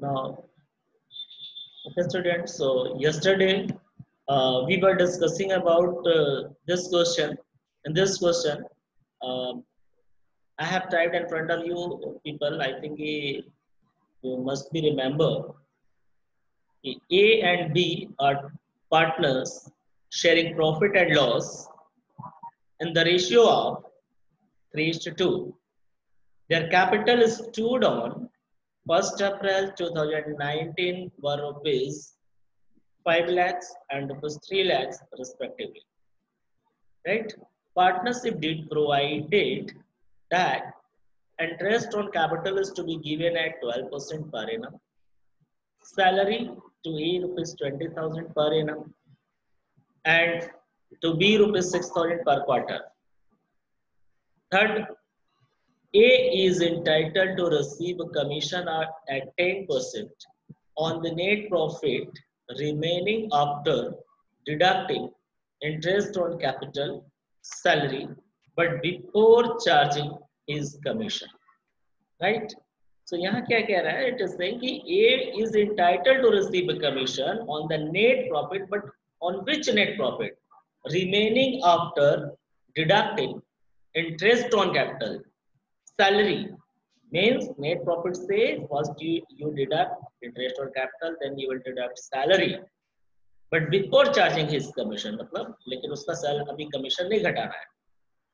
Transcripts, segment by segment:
Now, okay, students. So yesterday we were discussing about this question. In this question, um, I have typed in front of you people. I think you must be remember. A and B are partners sharing profit and loss in the ratio of 3:2. Their capital is stood on 1st April 2019 were rupees 5 lakhs and rupees 3 lakhs respectively. Right? Partnership deed provided that interest on capital is to be given at 12% per annum. Salary to A rupees 20,000 per annum and to B rupees 6,000 per quarter. Third, A is entitled to receive a commission at 10% on the net profit remaining after deducting interest on capital, salary, but before charging his commission. Right? So यहाँ क्या कह रहा है? It is saying कि A is entitled to receive a commission on the net profit, but on which net profit? Remaining after deducting interest on capital. Salary means net profit से first you deduct interest on capital, then you will deduct salary. But before charging his commission, मतलब लेकिन उसका अभी commission नहीं घटाना है.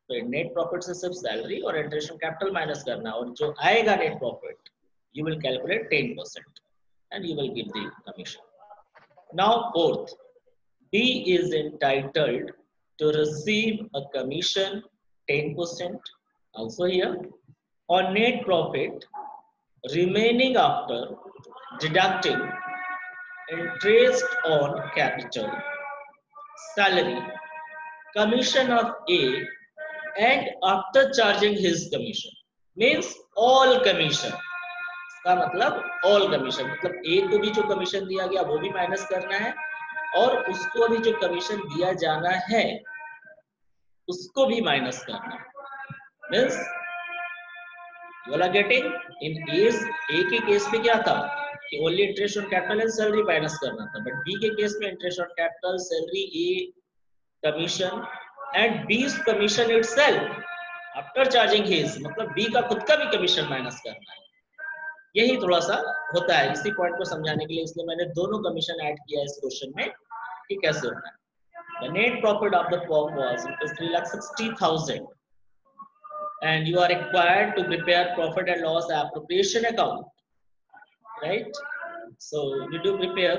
तो net profit से सिर्फ सैलरी और इंटरेस्ट ऑन कैपिटल माइनस करना और जो आएगा net profit you will calculate 10% and you will give the commission. Now fourth, B is entitled to receive a commission 10% also here on net profit remaining after deducting interest on capital, salary, commission of A and after charging his commission. Means all commission. इसका मतलब all commission, मतलब A को भी जो commission दिया गया वो भी माइनस करना है और उसको भी जो कमीशन दिया जाना है उसको भी माइनस करना है. Means you are getting in A के केस में क्या था कि only interest on capital and salary minus करना था, बट बी के केस में interest on capital, salary, a commission and B's commission itself after charging his, मतलब B का खुद का भी कमीशन माइनस करना है. यही थोड़ा सा होता है, इसी पॉइंट को समझाने के लिए इसलिए मैंने दोनों कमीशन ऐड किया इस क्वेश्चन में कि कैसे होता है. The net profit of the firm was 3,60,000 and you are required to prepare profit and loss appropriation account, right? So you do prepare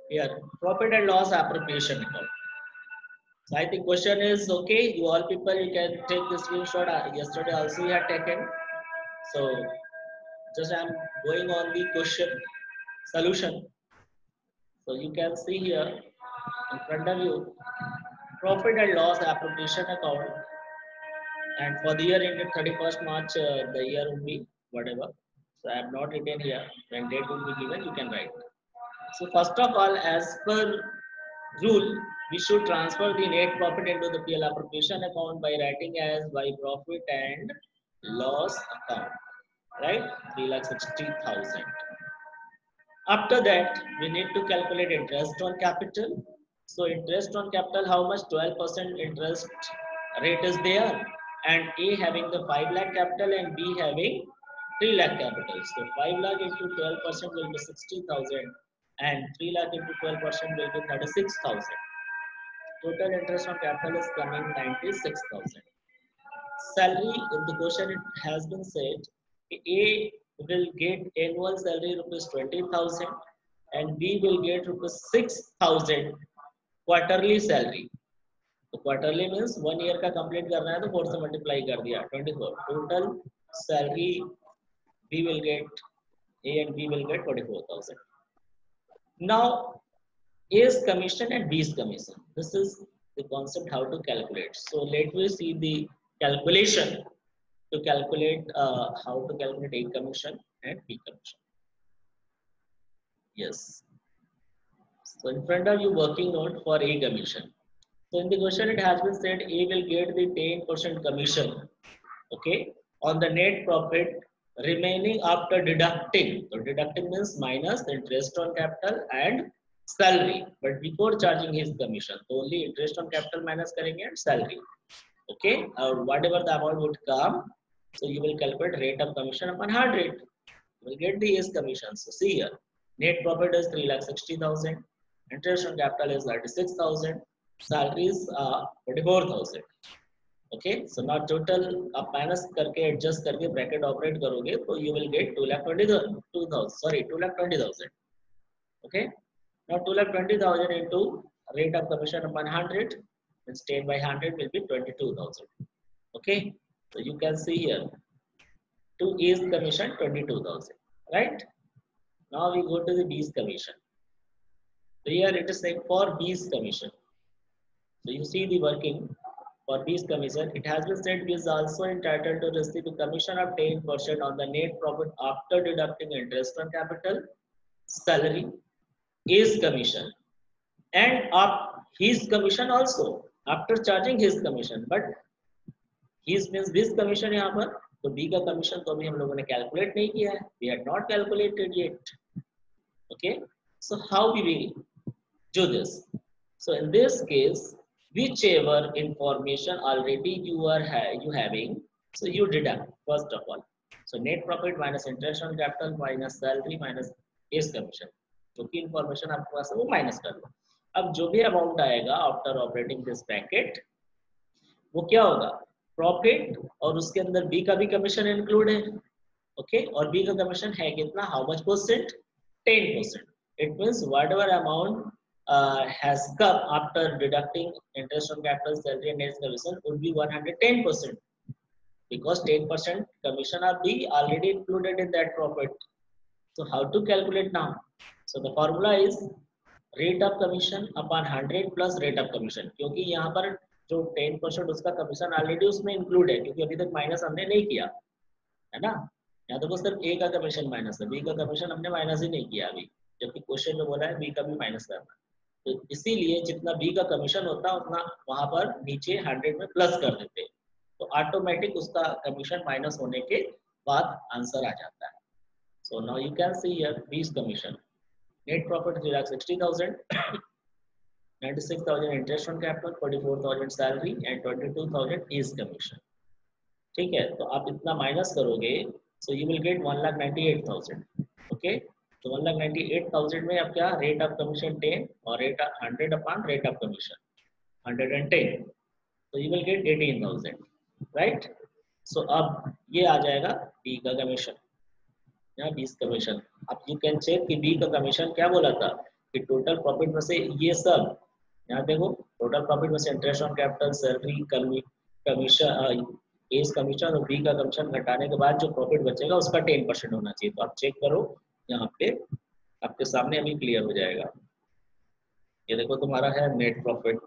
here profit and loss appropriation account. So I think question is okay. You all people, you can take the screenshot. Yesterday also we had taken. So just I am going on the question solution. So you can see here in front of you profit and loss appropriation account. And for the year ended 31st March, the year would be whatever. So I have not written here. When date will be given, you can write. So first of all, as per rule, we should transfer the net profit into the PL appropriation account by writing as by profit and loss account, right? 3,60,000. After that, we need to calculate interest on capital. So interest on capital, how much? 12% interest rate is there, and A having the 5 lakh capital and B having 3 lakh capital. So 5 lakh into 12% will be 60,000 and 3 lakh into 12% will be 36,000. Total interest on capital is coming 96,000. Salary, in the question it has been said, A will get annual salary rupees 20,000 and B will get rupees 6,000 quarterly salary. तो quarterly means 1 year का complete करना है तो 4 से multiply कर दिया 24. Total salary B will get, A and B will get 44,000. Now A's commission and B's commission. This is the concept how to calculate. So let me see the calculation to calculate how to calculate A commission and B commission. Yes. So in front of you working note for A commission. So in the question it has been said A will get the 10% commission, okay, on the net profit remaining after deducting. So deducting means minus the interest on capital and salary, but before charging his commission. So only interest on capital minus करेंगे and salary. Okay, whatever the amount would come, so you will calculate rate of commission upon 100. You will get the his commission. So see here, net profit is 3,60,000, interest on capital is 36,000, salaries 44,000. Okay so now total आप minus करके adjust करके bracket operate करोगे तो you will gate 2,20,000 sorry 2,20,000. Okay now 2,20,000 into rate of commission upon 100 means 10 by 100 will be 22,000. Okay, so you can see here to A's commission 22,000, right? Now we go to the B's commission. So here it is like for B's commission. So you see the working. For B's commission, it has been said he is also entitled to receive a commission of 10% on the net profit after deducting interest on capital, salary, his commission, and of his commission also after charging his commission. But his means B's commission यहाँ पर, तो B का commission तो अभी हम लोगों ने calculate नहीं किया है. We had not calculated yet. Okay, so how we will do this? So in this case, whichever information already you are having, so you deduct first of all. So net profit minus interest on capital minus salary minus his commission. जो कि information आपके पास है वो minus कर लो. अब जो भी amount आएगा after operating this bracket, वो क्या होगा? Profit और उसके अंदर B का भी commission include है. Okay, और B का commission है कितना? How much percent? 10%. It means whatever amount has come after deducting interest on capital, salary and net commission would be 110%, because 10% commission of B already included in that profit. So how to calculate now? So the formula is rate of commission upon 100 plus rate of commission, क्योंकि यहाँ पर जो 10% उसका commission already उसमें include है, क्योंकि अभी तक minus हमने नहीं किया है ना. यहाँ तो सिर्फ A का commission minus है, B का commission हमने minus ही नहीं किया अभी, जबकि क्वेश्चन में बोला है B का भी minus करना. तो इसीलिए जितना बी का कमीशन होता है उतना वहां पर नीचे 100 में प्लस कर देते हैं, तो ऑटोमेटिक उसका कमीशन माइनस होने के बाद आंसर आ जाता है. So now you can see here बीस commission, net profit 3,60,000, 96,000 interest on capital, 44,000 salary and 22,000 is commission. ठीक है, तो आप इतना माइनस करोगे so you will get 1,98,000. Okay, तो 1,98,000 में अब क्या रेट ऑफ कमीशन 10 और rate 100 upon rate of commission 110, तो यू विल गेट 18,000, राइट. सो अब ये आ जाएगा बी का कमीशन या बी कमीशन. अब यू कैन चेक कि बी का कमीशन क्या बोला था कि टोटल प्रॉफिट में से ये सब, यहाँ देखो टोटल प्रॉफिट में से interest on capital, salary, commission, S commission और बी का कमीशन घटाने के बाद जो प्रॉफिट बचेगा उसका 10% होना चाहिए. तो आप चेक करो, यहाँ पे आपके सामने अभी क्लियर हो जाएगा. ये देखो तुम्हारा है नेट प्रॉफिट.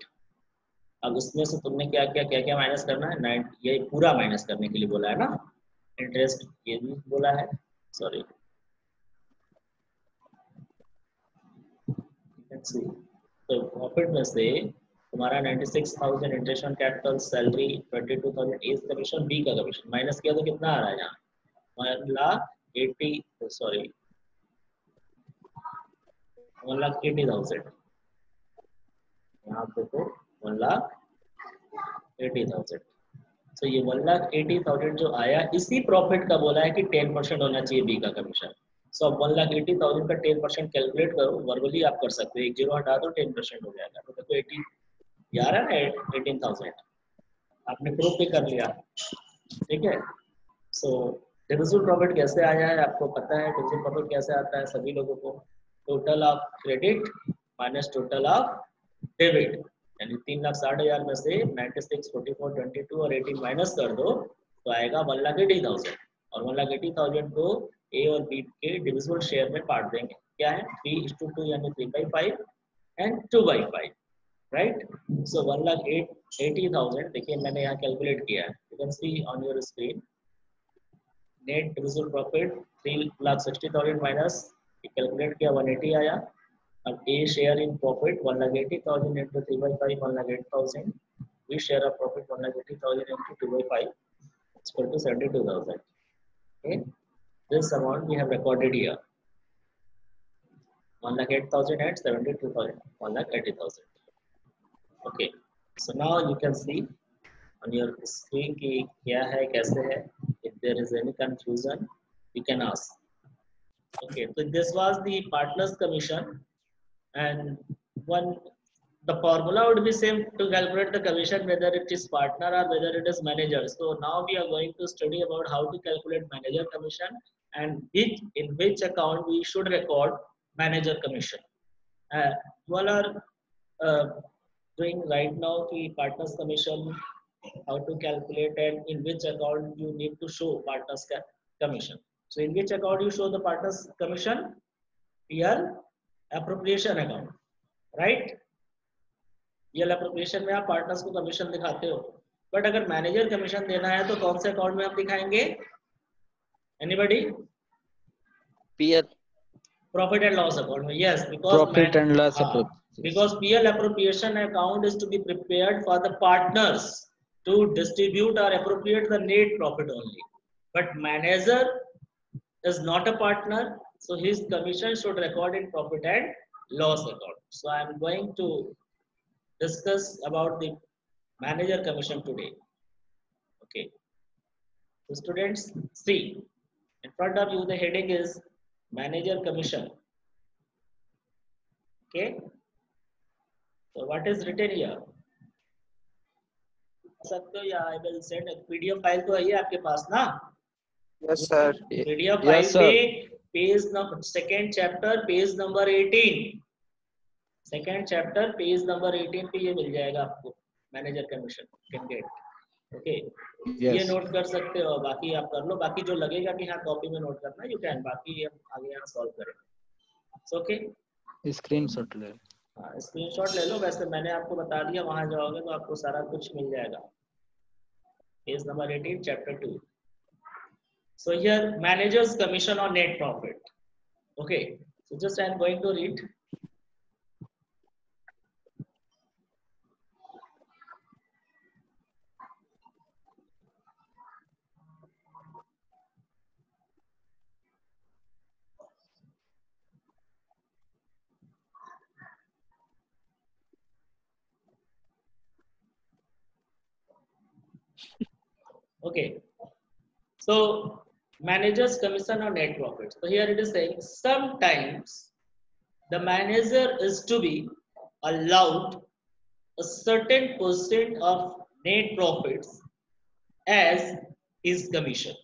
अब उसमें से तुमने क्या क्या माइनस करना है, ये पूरा माइनस करने के लिए बोला है ना, इंटरेस्ट ये भी बोला है, सॉरी. तो प्रॉफिट में से तुम्हारा 96,000 interest on capital, salary, 22,000 as commission, B का कमीशन माइनस किया तो कितना आ रहा है यहाँ 1,80,000. यहाँ देखो 1,80,000. तो ये 1,80,000 जो आया इसी प्रॉफिट का बोला है कि 10% होना चाहिए बी का कमीशन. सो अब 1,80,000 का 10% कैलकुलेट करो, वर्बली आप कर सकते हो, एक जीरो हटा दो 10% हो जाएगा. तो देखो 80 यार है 18,000 आपने प्रूफ भी कर लिया. ठीक है, सो डिविजिबल प्रॉफिट कैसे आया है आपको पता है. डिविजिबल प्रॉफिट कैसे आता है सभी लोगों को, total of credit minus total of debit, यानी 3,60,000 में से 96, 44, 22 और 18 माइनस कर दो तो आएगा 1,80,000. और 1,80,000 को ए और बी के डिविजिबल शेयर में बांट देंगे. क्या है 3:2 यानी 3/5 एंड 2/5, राइट. सो 1,80,000 देखिए मैंने यहाँ कैलकुलेट किया है, you can C on your screen. Net divisible profit 3,60,000 minus calculate किया 180 आया. अब A share in profit 1,80,000 into 3/5 1,08,000. B share of profit 1,80,000 into 2/5 is equal to 72,000. Okay. This amount we have recorded here. 1,08,000 and 72,000. 1,80,000. Okay. So now you can see on your screen कि क्या है कैसे है. If there is any confusion, you can ask. Okay. So this was the partners commission, and one the formula would be same to calculate the commission whether it is partner or whether it is manager. So now we are going to study about how to calculate manager commission and in which account we should record manager commission. You all are doing right now the partners commission, how to calculate and in which account you need to show partners commission. So in which account you show the partners commission? PL appropriation account, right? PL appropriation में आप partners को commission दिखाते हो, but अगर manager commission देना है तो कौन से अकाउंट में आप दिखाएंगे? Anybody? PL profit and loss account में. Yes, profit and loss because PL appropriation account is to be prepared for the partners to distribute or appropriate the net profit only, but manager is not a partner, so his commission should record in profit and loss account. So I am going to discuss about the manager commission today. Okay, so students, see in front of you the heading is manager commission. Okay, so what is written here? सकते हो या I will send a PDF file तो है ये आपके पास ना? Yes, sir. PDF Yes, file sir. पे page number second chapter page number 18, second chapter page number 18 पे ये मिल जाएगा आपको manager commission can get. Okay, ये नोट कर सकते हो, बाकी आप कर लो, बाकी जो लगेगा कि हाँ कॉपी में नोट करना यू कैन, बाकी हम आगे यहाँ सॉल्व करेंगे. ओके, स्क्रीनशॉट ले. हाँ स्क्रीनशॉट ले लो. वैसे मैंने आपको बता दिया, वहां जाओगे तो आपको सारा कुछ मिल जाएगा. Page number 18 chapter 2. So here managers commission on net profit. Okay, so just I am going to read. Okay, so managers commission on net profit. So here it is saying sometimes the manager is to be allowed a certain percent of net profits as his commission.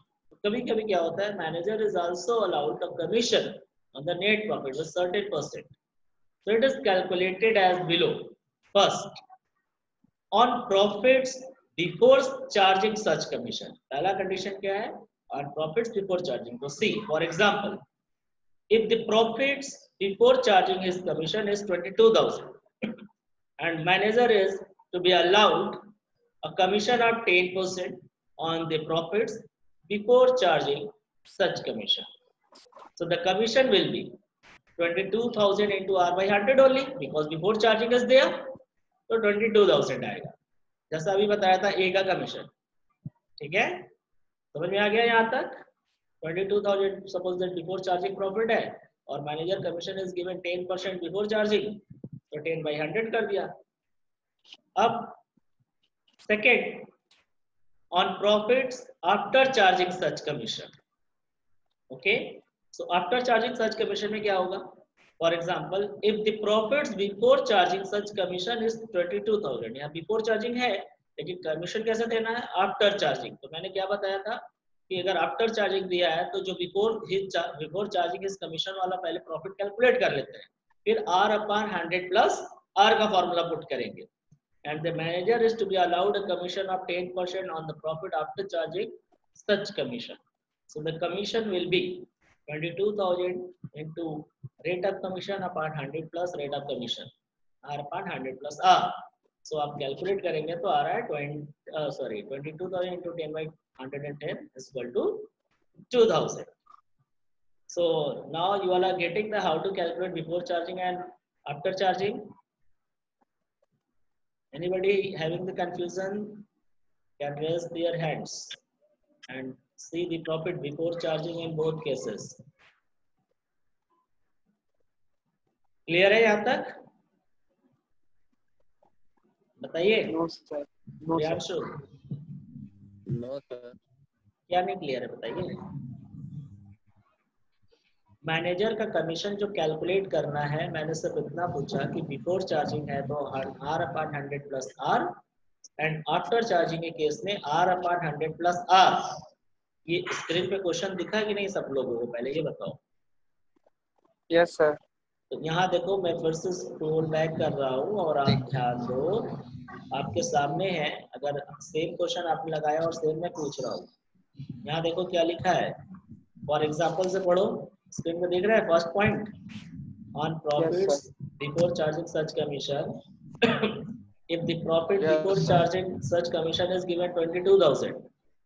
कभी कभी क्या होता है, manager is also allowed a commission on the net profit with certain percent. So it is calculated as below. First, on profits before charging such commission. पहला condition क्या है? On profits before charging. So see, for example, if the profits before charging his commission is 22,000 and manager is to be allowed a commission of 10% on the profits before charging such commission. So the commission will be 22,000 into R by 100 only because before charging is there. तो 22,000 आएगा, जैसा अभी बताया था ए का commission. ठीक है, समझ में आ गया यहाँ तक? 22,000 suppose that before charging profit है और manager commission is given 10% before charging, तो 10 by 100 कर दिया. अब second, on profits after charging such commission. Okay, so after charging such commission में क्या होगा? For example, if the profits before charging such commission is 22,000, यहाँ बिफोर चार्जिंग है लेकिन कमीशन कैसे देना है? After charging. तो मैंने क्या बताया था कि अगर आफ्टर चार्जिंग दिया है तो जो बिफोर चार्जिंग इस कमीशन वाला पहले प्रॉफिट कैलकुलेट कर लेते हैं, फिर R upon 100 प्लस R का फॉर्मूला पुट करेंगे. And the manager is to be allowed a commission of 10% on the profit after charging such commission. So the commission will be 22,000 into rate of commission upon 100 plus rate of commission, R upon 100 plus R. So आप calculate करेंगे तो आ रहा है 22,000 into 10 by 110 is equal to 2,000. So now you all are getting the how to calculate before charging and after charging. Anybody having the confusion can raise their hands and see the profit before charging in both cases. Clear है यहाँ तक? बताइए No, sir. No, sir. Priyanshu, no sir. क्या नहीं clear है बताइए। Manager का commission जो कैलकुलेट करना है, मैंने सिर्फ इतना पूछा कि बिफोर चार्जिंग है तो R upon 100 plus R, and after charging के केस में R अपॉन 100 प्लस R। ये स्क्रीन पे क्वेश्चन दिखा कि नहीं सब लोगों को, पहले ये बताओ। Yes, sir. तो यहाँ देखो मैं फिर से स्क्रॉल बैक कर रहा हूँ और आप ध्यान दो, आपके सामने है, अगर सेम क्वेश्चन आपने लगाया और सेम मैं पूछ रहा हूँ। यहाँ देखो क्या लिखा है, फॉर एग्जाम्पल से पढ़ो, स्क्रीन में दिख रहा है first point, on profits before charging such commission, if the profit Yes, before sir. charging such commission is given 22,000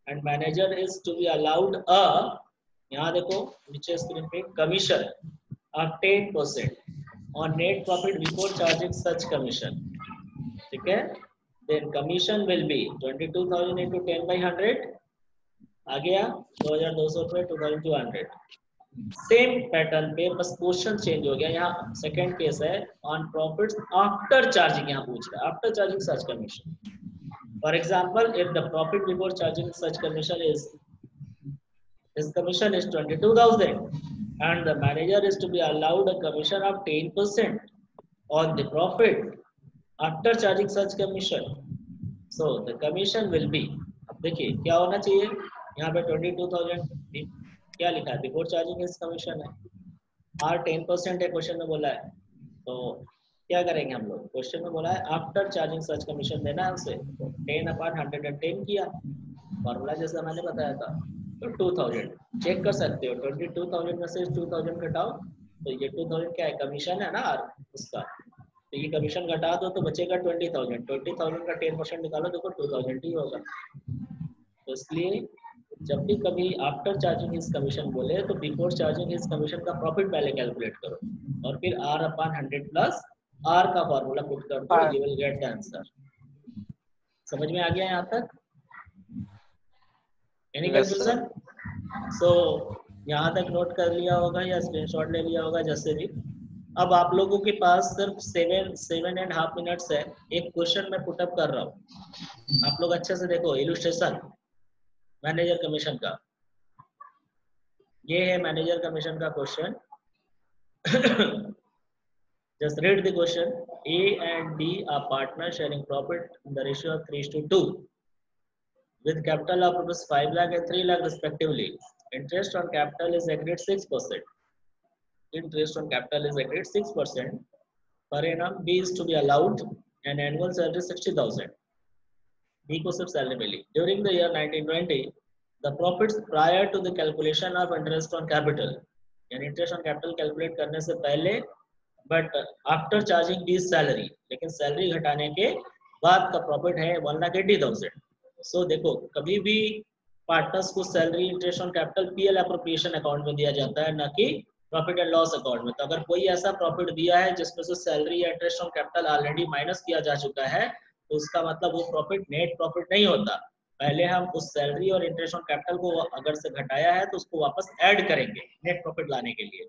and manager is to be allowed a, यहाँ देखो नीचे स्क्रीन पे, commission of 10% on net profit before charging such commission, ठीक है, then commission will be 22,000 into 10 by 100 आ गया 2,200 रुपये 2,200। Same pattern पे बस क्वेश्चन चेंज हो गया, यहाँ सेकंड केस है ऑन प्रॉफिट्स आफ्टर चार्जिंग, यहाँ पूछ रहा है after charging such commission. For example if the profit before charging such commission is, his commission is 22,000 and the manager is to be allowed a commission of 10% on the profit after charging such commission, so the commission will be, अब देखिए क्या होना चाहिए, यहाँ पे 22,000 क्या लिखा है, बिफोर चार्जिंग इज कमीशन है, R 10% है क्वेश्चन में बोला है, तो क्या करेंगे हम लोग, क्वेश्चन में बोला है आफ्टर चार्जिंग सच कमीशन देना है उसे, तो 10 अपॉन 110 किया, फॉर्मूला जैसा मैंने बताया था, तो 2000 चेक कर सकते हो, 22,000 में से 2000 घटाओ, तो ये 2000 क्या है, कमीशन है ना R उसका, तो ये कमीशन घटा दो तो बचेगा 20,000, 20,000 का 10% निकालो, देखो 2000 ही होगा। तो इसलिए जब भी कभी आफ्टर चार्जिंग हिज कमीशन बोले तो बिफोर चार्जिंग हिज कमीशन का प्रॉफिट पहले कैलकुलेट करो और फिर R अपॉन 100 प्लस R का फॉर्मूला पुट कर दो, you will get the answer. समझ में आ गया यहाँ तक? Any confusion? सो यहाँ तक नोट कर लिया होगा या स्क्रीनशॉट ले लिया होगा, जैसे भी। अब आप लोगों के पास सिर्फ 7.5 मिनट्स है, एक क्वेश्चन मैं पुटअप कर रहा हूँ, आप लोग अच्छे से देखो, इलस्ट्रेशन मैनेजर कमीशन का, ये है मैनेजर कमीशन का question. Just read the question. A and B are partners sharing profit in the ratio of 3:2 with capital of rupees 5 lakh and 3 lakh respectively. Interest on capital is agreed 6%. Interest on capital is agreed 6%. Per annum, B is to be allowed an annual salary 60,000. B को सिर्फ salary मिली। During the year 1920, the profits prior to the calculation of interest on capital, यानी interest on capital calculate करने से पहले, but after charging B salary, लेकिन salary घटाने के बाद का प्रॉफिट है 1,80,000। सो देखो कभी भी पार्टनर्स को salary interest on capital PL appropriation account में दिया जाता है, ना कि प्रॉफिट एंड लॉस अकाउंट में। तो अगर कोई ऐसा प्रॉफिट दिया है जिसमें से सैलरी या interest on capital already minus किया जा चुका है, तो उसका मतलब वो प्रॉफिट नेट प्रॉफिट नहीं होता। पहले हम उस सैलरी और इंटरेस्ट ऑन कैपिटल को अगर से घटाया है तो उसको वापस ऐड करेंगे नेट प्रॉफिट लाने के लिए,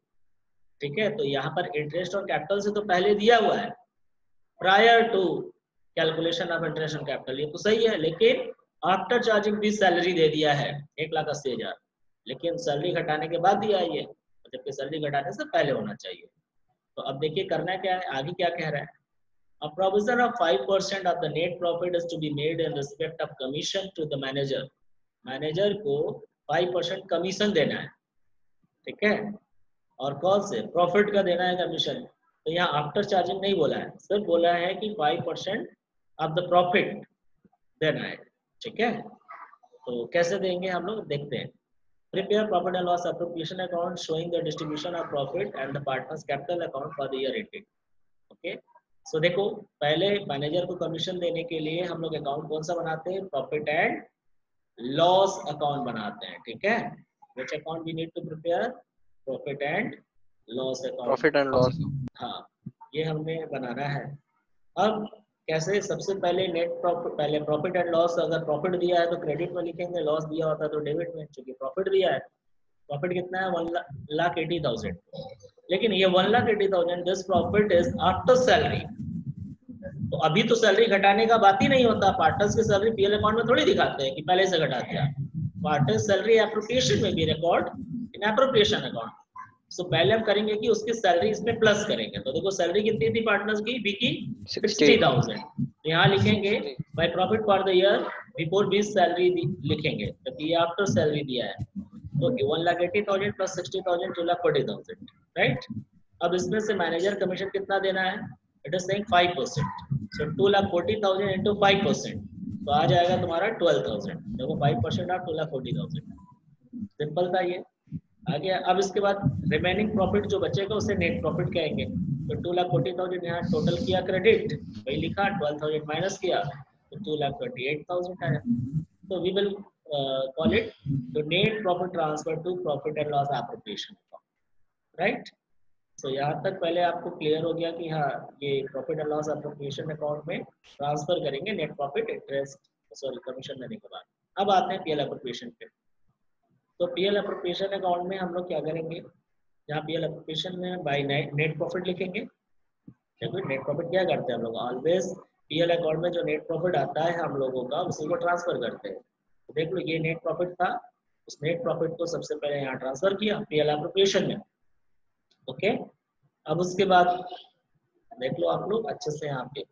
ठीक है। तो यहाँ पर इंटरेस्ट और कैपिटल से तो पहले दिया हुआ है prior to calculation of interest on capital, ये तो सही है, लेकिन आफ्टर चार्जिंग भी सैलरी दे दिया है 1,80,000, लेकिन सैलरी घटाने के बाद दिया है ये, जबकि सैलरी घटाने से पहले होना चाहिए। तो अब देखिए करना क्या है, आगे क्या कह रहा है, a provision of 5% of the net profit is to be made in respect of commission to the manager. Manager को 5% कमीशन देना है, ठीक है, और कौन से प्रॉफिट का देना है कमीशन। तो यहाँ आफ्टर चार्जिंग नहीं बोला है, सिर्फ बोला है कि 5% ऑफ द प्रॉफिट देना है, ठीक है। तो कैसे देंगे हम लोग देखते हैं। Prepare profit and loss appropriation account showing the distribution of profit and the partners capital account for the year ending. Okay, so देखो पहले मैनेजर को कमीशन देने के लिए हम लोग अकाउंट कौन सा बनाते हैं, प्रॉफिट एंड लॉस अकाउंट बनाते हैं, ठीक है। Which account we need to prepare, profit and loss account, profit and loss. हाँ ये हमने बनाना है। अब कैसे, सबसे पहले नेट प्रॉफिट, पहले प्रॉफिट एंड लॉस, अगर प्रॉफिट दिया है तो क्रेडिट में लिखेंगे, लॉस दिया होता है तो डेबिट में। चूंकि प्रॉफिट दिया है, प्रॉफिट कितना है 1,80,000, लेकिन ये 1,80,000 this profit is after salary. तो अभी तो सैलरी घटाने का बात ही नहीं होता, पार्टनर्स की सैलरी पीएल अकाउंट में थोड़ी दिखाते हैं कि पहले से घटा दिया। पार्टनर्स सैलरी एप्रोप्रिएशन में भी रिकॉर्ड इन एप्रोप्रिएशन अकाउंट। सो पहले हम करेंगे कि उसकी सैलरी इसमें प्लस करेंगे। तो देखो सैलरी कितनी थी पार्टनर्स की, बी की 60,000। यहाँ लिखेंगे by profit for the year before बीस सैलरी लिखेंगे, तो ये आफ्टर सैलरी दिया है। तो 1,80,000 प्लस 60,000 2,40,000, राइट। अब इसमें से मैनेजर कमीशन कितना देना है, it is saying 5%। So 2,40,000 into 5%, तो आ जाएगा तुम्हारा 12,000। देखो 5% आप 2,40,000, सिंपल था ये। आगे अब इसके बाद रिमेनिंग प्रॉफिट जो बचेगा उसे नेट प्रॉफिट कहेंगे। तो 2,40,000 यहाँ टोटल किया क्रेडिट, वही लिखा, 12,000 माइनस किया तो 2,28,000 आया। तो we will call it the net profit transfer to profit and loss appropriation account, right? So यहाँ तक पहले आपको क्लियर हो गया कि हाँ ये profit and loss appropriation account में ट्रांसफर करेंगे net profit, interest, sorry commission देने के बाद। अब आते हैं पीएल एप्रोप्रिएशन पे। तो पीएल एप्रोप्रिएशन अकाउंट में हम लोग क्या करेंगे, यहाँ पीएल एप्रोप्रिएशन में बाय नेट प्रॉफिट लिखेंगे। देखो नेट प्रॉफिट क्या करते हैं हम लोग, ऑलवेज पीएल अकाउंट में जो नेट प्रॉफिट आता है हम लोगों का उसी को ट्रांसफर करते हैं। तो देख लो ये नेट प्रॉफिट था, उस नेट प्रॉफिट को सबसे पहले यहाँ ट्रांसफर किया पीएल एप्रोप्रिएशन में। ओके, अब उसके बाद देख लो आप लोग अच्छे से, यहाँ पे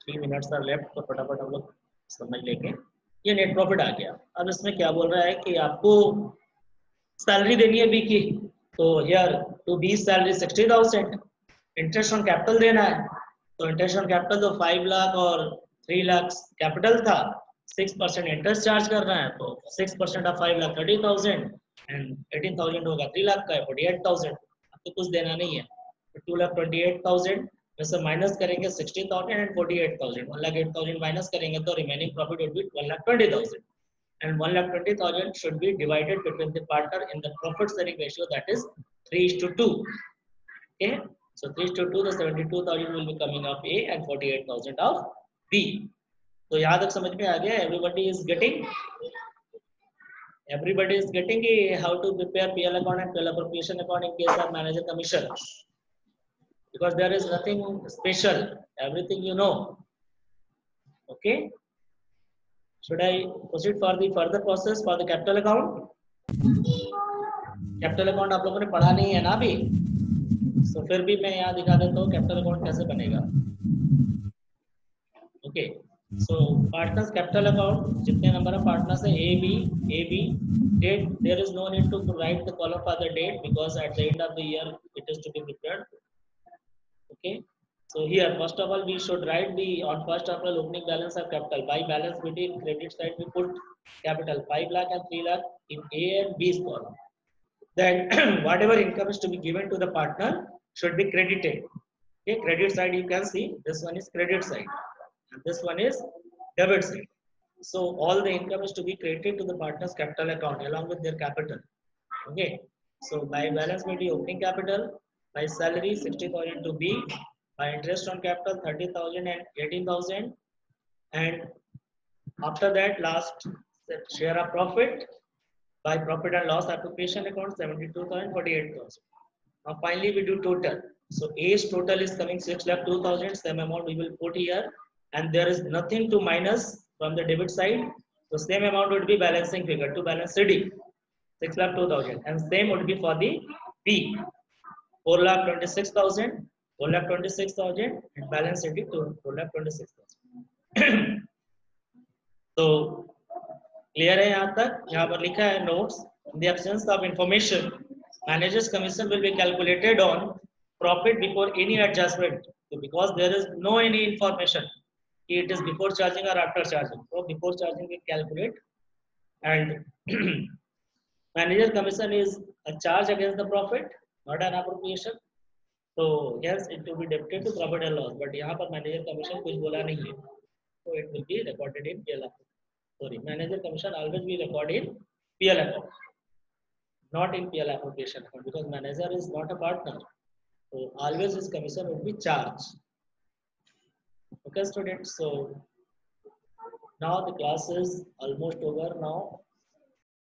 3 मिनट्स आर लेफ्ट, तो फटाफट हम लोग समझ लेंगे। ये नेट प्रॉफिट आ गया। अब इसमें क्या बोल रहा है कि आपको सैलरी देनी है बी की, तो here to be salary 60,000, interest on capital देना है। तो इंटरेस्ट ऑन कैपिटल तो 5 लाख और 3 लाख कैपिटल था, 6% इंटरेस्ट चार्ज कर रहा है, तो 6% ऑफ 5 लाख 30,000 एंड 18,000 होगा 3 लाख का है 48,000। आपको कुछ देना नहीं है, तो 2,28,000 में से माइनस करेंगे 60,000 एंड 48,000, 1,08,000 माइनस करेंगे तो remaining profit would be 1,20,000 and 1,20,000 should be divided between the partner in the profit sharing ratio, that is 3:2. Okay, so 3:2, the 72,000 will be coming of A and 48,000 of B. तो यहाँ तक समझ में आ गया, everybody is getting how to prepare PL account and PL appropriation account in case of manager commission, because there is nothing special, everything you know. Okay, should I proceed for the further process for the capital account? Capital account आप लोगों ने पढ़ा नहीं है ना अभी, तो फिर भी मैं यहाँ दिखा देता हूँ कैपिटल अकाउंट कैसे बनेगा। Okay, so partners capital account, जितने नंबर ऑफ पार्टनर्स है A B, date there is no need to write the column for the date because at the end of the year it is to be prepared. Okay, so here first of all we should write the on first April opening balance of capital. By balance between credit side we put capital 5 lakh and 3 lakh in A and B's column. Then whatever income is to be given to the partner should be credited. Okay, credit side you can see this one is credit side and this one is debit side. So all the income is to be credited to the partner's capital account along with their capital. Okay, so by balance between opening capital, by salary 60,000 to B, by interest on capital 30,000 and 18,000, and after that last share of profit by profit and loss appropriation account 72,000, 48,000. Now finally we do total. So A's total is coming 6,02,000, same amount we will put here, and there is nothing to minus from the debit side. So same amount would be balancing figure to balance CD 6,02,000, and same would be for the B 4,26,000. 4,26,000 and balance sheet to 4,26,000. तो clear है यहाँ तक? यहाँ पर लिखा है notes, in the absence of information, manager's commission will be calculated on profit before any adjustment. So because there is no any information, it is before charging or after charging. So before charging we calculate, and manager commission is a charge against the profit, not an appropriation. तो yes, it will be debited to profit and loss, but यहाँ पर manager commission कुछ बोला नहीं है, तो it will be recorded in PL account. Sorry, manager commission always be recorded in PL account, not in PL appropriation account, because manager is not a partner, so always his commission will be charged. Okay, students. So now the class is almost over now.